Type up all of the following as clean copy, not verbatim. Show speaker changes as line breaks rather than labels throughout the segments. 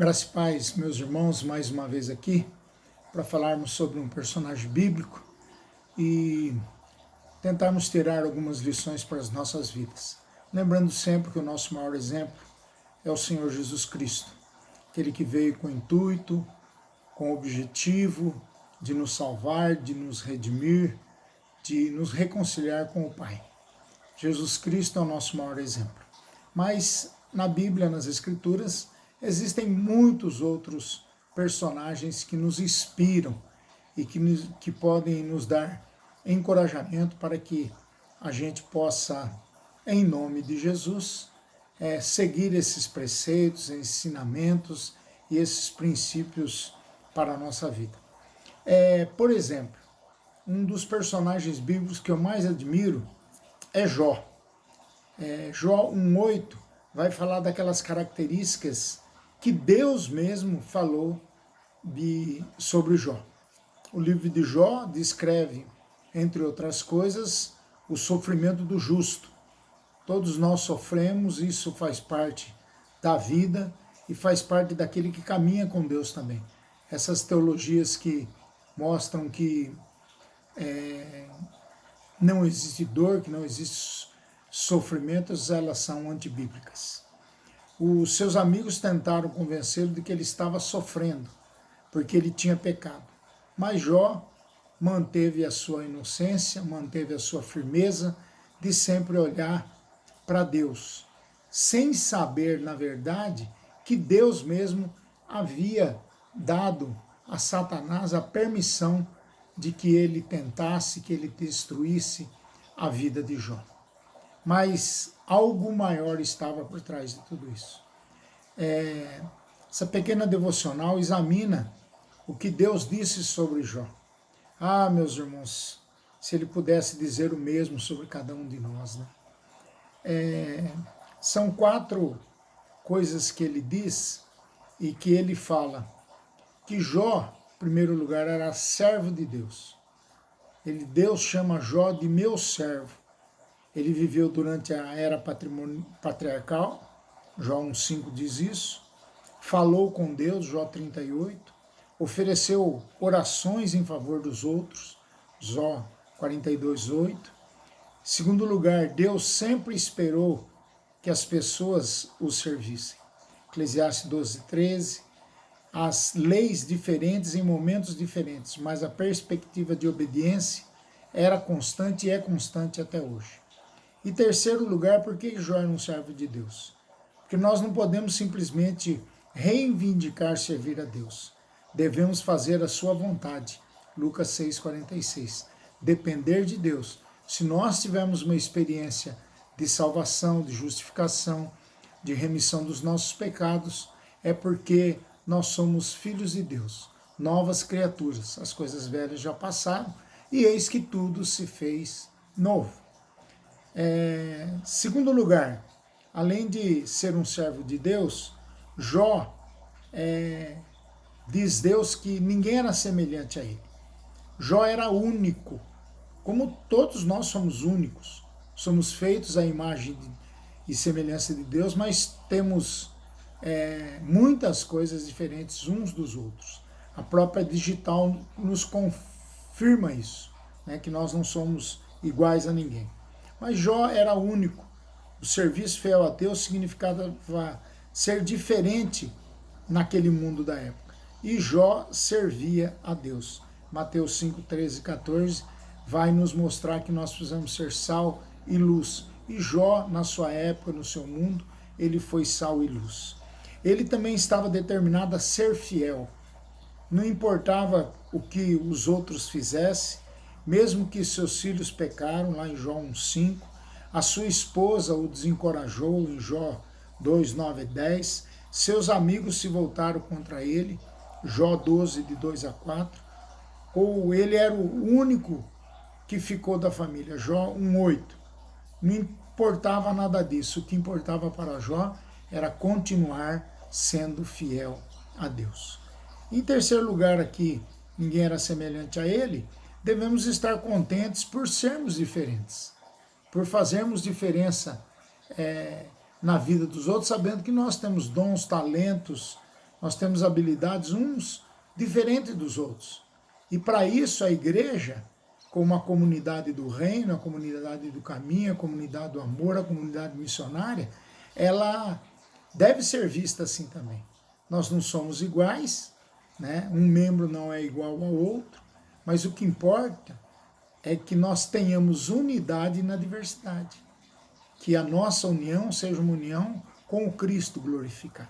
Graça e paz, meus irmãos, mais uma vez aqui para falarmos sobre um personagem bíblico e tentarmos tirar algumas lições para as nossas vidas. Lembrando sempre que o nosso maior exemplo é o Senhor Jesus Cristo, aquele que veio com o intuito, com o objetivo de nos salvar, de nos redimir, de nos reconciliar com o Pai. Jesus Cristo é o nosso maior exemplo. Mas na Bíblia, nas Escrituras, existem muitos outros personagens que nos inspiram e que podem nos dar encorajamento para que a gente possa, em nome de Jesus, seguir esses preceitos, ensinamentos e esses princípios para a nossa vida. Por exemplo, um dos personagens bíblicos que eu mais admiro é Jó. Jó 1,8 vai falar daquelas características que Deus mesmo falou sobre Jó. O livro de Jó descreve, entre outras coisas, o sofrimento do justo. Todos nós sofremos, isso faz parte da vida e faz parte daquele que caminha com Deus também. Essas teologias que mostram que não existe dor, que não existe sofrimentos, elas são antibíblicas. Os seus amigos tentaram convencê-lo de que ele estava sofrendo, porque ele tinha pecado. Mas Jó manteve a sua inocência, manteve a sua firmeza de sempre olhar para Deus, sem saber, na verdade, que Deus mesmo havia dado a Satanás a permissão de que ele tentasse, que ele destruísse a vida de Jó. Mas algo maior estava por trás de tudo isso. Essa pequena devocional examina o que Deus disse sobre Jó. Ah, meus irmãos, se ele pudesse dizer o mesmo sobre cada um de nós, né? São 4 coisas que ele diz e que ele fala. Que Jó, em primeiro lugar, era servo de Deus. Deus chama Jó de meu servo. Ele viveu durante a era patriarcal, Jó 1,5 diz isso, falou com Deus, Jó 38, ofereceu orações em favor dos outros, Jó 42,8. Segundo lugar, Deus sempre esperou que as pessoas o servissem, Eclesiastes 12,13. As leis diferentes em momentos diferentes, mas a perspectiva de obediência era constante e é constante até hoje. E terceiro lugar, por que Jó era um servo de Deus? Porque nós não podemos simplesmente reivindicar servir a Deus. Devemos fazer a sua vontade. Lucas 6,46. Depender de Deus. Se nós tivermos uma experiência de salvação, de justificação, de remissão dos nossos pecados, é porque nós somos filhos de Deus, novas criaturas. As coisas velhas já passaram e eis que tudo se fez novo. Segundo lugar, além de ser um servo de Deus, Jó diz Deus que ninguém era semelhante a ele. Jó era único, como todos nós somos únicos. Somos feitos à imagem e semelhança de Deus, mas temos muitas coisas diferentes uns dos outros. A própria digital nos confirma isso, né, que nós não somos iguais a ninguém. Mas Jó era único. O serviço fiel a Deus significava ser diferente naquele mundo da época. E Jó servia a Deus. Mateus 5, 13 e 14 vai nos mostrar que nós precisamos ser sal e luz. E Jó, na sua época, no seu mundo, ele foi sal e luz. Ele também estava determinado a ser fiel. Não importava o que os outros fizessem, mesmo que seus filhos pecaram, lá em Jó 1,5, a sua esposa o desencorajou, em Jó 2, 9 e 10, seus amigos se voltaram contra ele, Jó 12, de 2 a 4, ou ele era o único que ficou da família, Jó 1,8. Não importava nada disso, o que importava para Jó era continuar sendo fiel a Deus. Em terceiro lugar aqui, ninguém era semelhante a ele, devemos estar contentes por sermos diferentes, por fazermos diferença na vida dos outros, sabendo que nós temos dons, talentos nós temos habilidades uns diferentes dos outros. E para isso a igreja, como a comunidade do reino, a comunidade do caminho, a comunidade do amor, a comunidade missionária, ela deve ser vista assim também. Nós não somos iguais, né? Um membro não é igual ao outro, mas o que importa é que nós tenhamos unidade na diversidade. Que a nossa união seja uma união com o Cristo glorificado.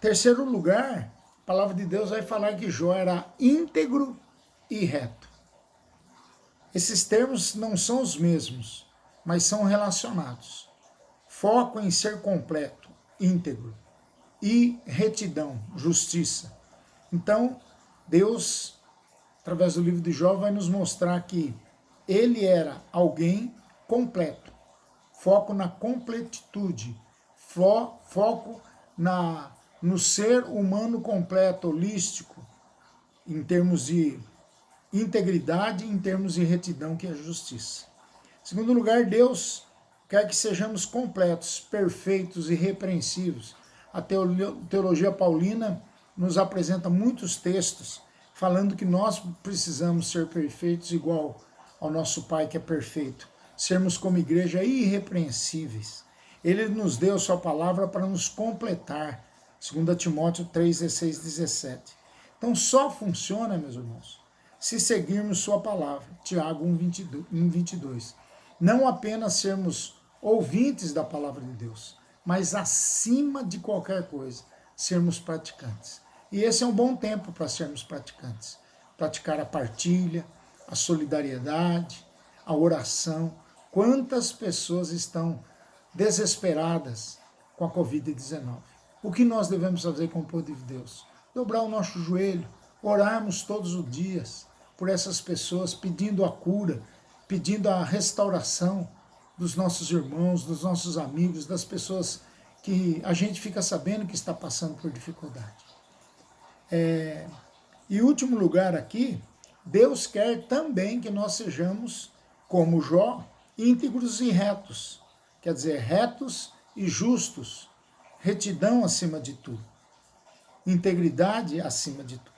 Terceiro lugar, a palavra de Deus vai falar que Jó era íntegro e reto. Esses termos não são os mesmos, mas são relacionados. Foco em ser completo, íntegro, e retidão, justiça. Então, Deus, através do livro de Jó, vai nos mostrar que ele era alguém completo. Foco na completitude, foco no ser humano completo, holístico, em termos de integridade, em termos de retidão, que é a justiça. Em segundo lugar, Deus quer que sejamos completos, perfeitos e irrepreensíveis. A teologia paulina nos apresenta muitos textos falando que nós precisamos ser perfeitos igual ao nosso Pai que é perfeito. Sermos como igreja irrepreensíveis. Ele nos deu sua palavra para nos completar. 2 Timóteo 3, 16, 17. Então só funciona, meus irmãos, se seguirmos sua palavra. Tiago 1, 22. Não apenas sermos ouvintes da palavra de Deus, mas acima de qualquer coisa, sermos praticantes. E esse é um bom tempo para sermos praticantes. Praticar a partilha, a solidariedade, a oração. Quantas pessoas estão desesperadas com a Covid-19? O que nós devemos fazer com o povo de Deus? Dobrar o nosso joelho, orarmos todos os dias por essas pessoas, pedindo a cura, pedindo a restauração dos nossos irmãos, dos nossos amigos, das pessoas que a gente fica sabendo que está passando por dificuldade. E último lugar aqui, Deus quer também que nós sejamos, como Jó, íntegros e retos. Quer dizer, retos e justos. Retidão acima de tudo. Integridade acima de tudo.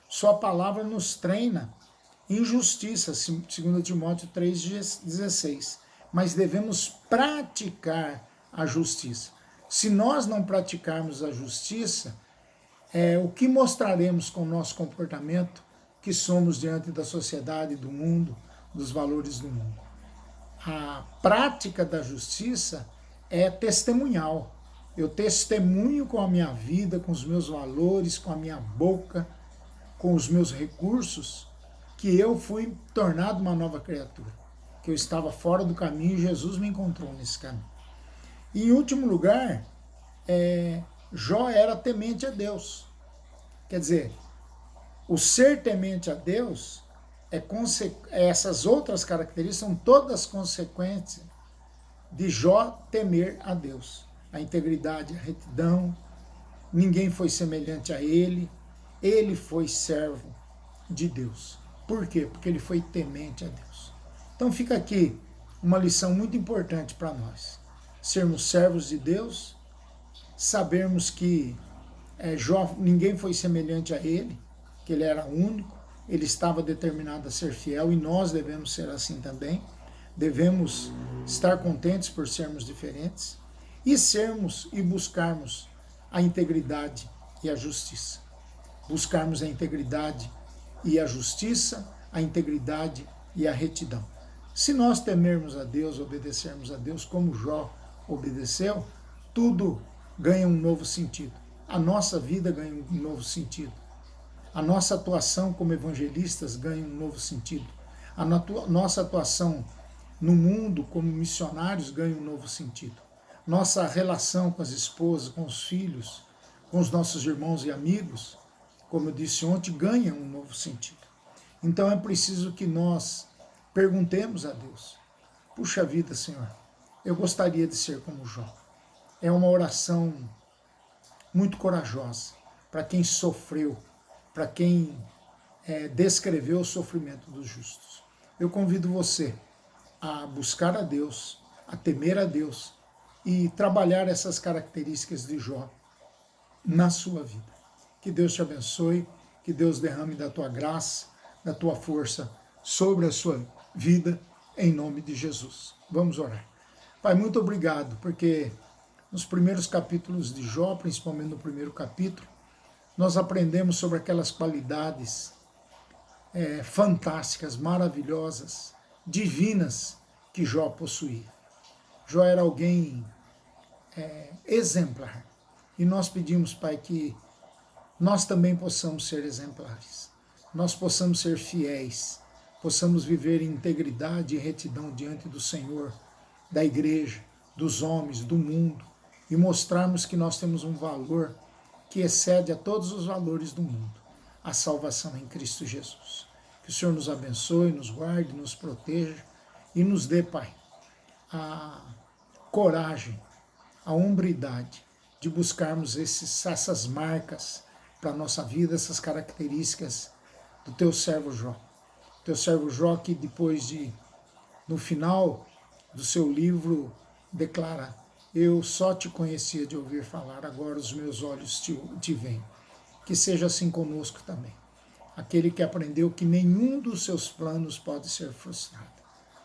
Sua palavra nos treina em justiça, 2 Timóteo 3,16. Mas devemos praticar a justiça. Se nós não praticarmos a justiça, o que mostraremos com o nosso comportamento que somos diante da sociedade, do mundo, dos valores do mundo? A prática da justiça é testemunhal. Eu testemunho com a minha vida, com os meus valores, com a minha boca, com os meus recursos, que eu fui tornado uma nova criatura, que eu estava fora do caminho e Jesus me encontrou nesse caminho. E em último lugar, Jó era temente a Deus. Quer dizer, o ser temente a Deus, essas outras características são todas consequências de Jó temer a Deus. A integridade, a retidão, ninguém foi semelhante a ele foi servo de Deus. Por quê? Porque ele foi temente a Deus. Então fica aqui uma lição muito importante para nós. Sermos servos de Deus, sabermos que Jó, ninguém foi semelhante a ele, que ele era único, ele estava determinado a ser fiel e nós devemos ser assim também. Devemos estar contentes por sermos diferentes e buscarmos a integridade e a justiça. Buscarmos a integridade e a justiça, a integridade e a retidão. Se nós temermos a Deus, obedecermos a Deus como Jó obedeceu, tudo ganha um novo sentido. A nossa vida ganha um novo sentido. A nossa atuação como evangelistas ganha um novo sentido. A nossa atuação no mundo como missionários ganha um novo sentido. Nossa relação com as esposas, com os filhos, com os nossos irmãos e amigos, como eu disse ontem, ganha um novo sentido. Então é preciso que nós perguntemos a Deus: puxa vida, Senhor, eu gostaria de ser como Jó. É uma oração muito corajosa para quem sofreu, para quem descreveu o sofrimento dos justos. Eu convido você a buscar a Deus, a temer a Deus e trabalhar essas características de Jó na sua vida. Que Deus te abençoe, que Deus derrame da tua graça, da tua força sobre a sua vida, em nome de Jesus. Vamos orar. Pai, muito obrigado, porque nos primeiros capítulos de Jó, principalmente no primeiro capítulo, nós aprendemos sobre aquelas qualidades fantásticas, maravilhosas, divinas que Jó possuía. Jó era alguém exemplar. E nós pedimos, Pai, que nós também possamos ser exemplares. Nós possamos ser fiéis, possamos viver em integridade e retidão diante do Senhor, da igreja, dos homens, do mundo, e mostrarmos que nós temos um valor que excede a todos os valores do mundo, a salvação em Cristo Jesus. Que o Senhor nos abençoe, nos guarde, nos proteja e nos dê, Pai, a coragem, a hombridade de buscarmos essas marcas para a nossa vida, essas características do teu servo Jó. Teu servo Jó que no final do seu livro, declara: eu só te conhecia de ouvir falar, agora os meus olhos te veem. Que seja assim conosco também. Aquele que aprendeu que nenhum dos seus planos pode ser frustrado.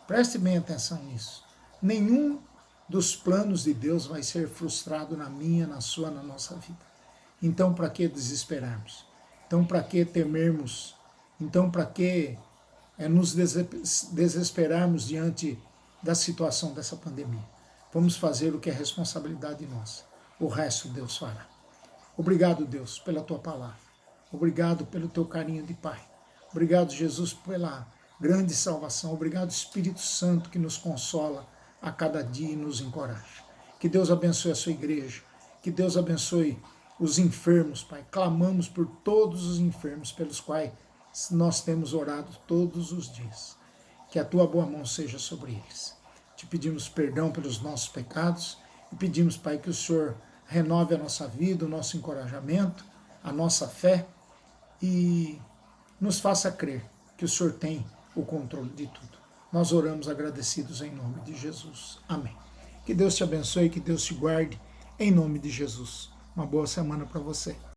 Preste bem atenção nisso. Nenhum dos planos de Deus vai ser frustrado na minha, na sua, na nossa vida. Então, para que desesperarmos? Então, para que temermos? Então, para que nos desesperarmos diante da situação dessa pandemia? Vamos fazer o que é responsabilidade nossa. O resto Deus fará. Obrigado, Deus, pela tua palavra. Obrigado pelo teu carinho de Pai. Obrigado, Jesus, pela grande salvação. Obrigado, Espírito Santo, que nos consola a cada dia e nos encoraja. Que Deus abençoe a sua igreja. Que Deus abençoe os enfermos, Pai. Clamamos por todos os enfermos pelos quais nós temos orado todos os dias. Que a tua boa mão seja sobre eles. Te pedimos perdão pelos nossos pecados e pedimos, Pai, que o Senhor renove a nossa vida, o nosso encorajamento, a nossa fé e nos faça crer que o Senhor tem o controle de tudo. Nós oramos agradecidos em nome de Jesus. Amém. Que Deus te abençoe, que Deus te guarde, em nome de Jesus. Uma boa semana para você.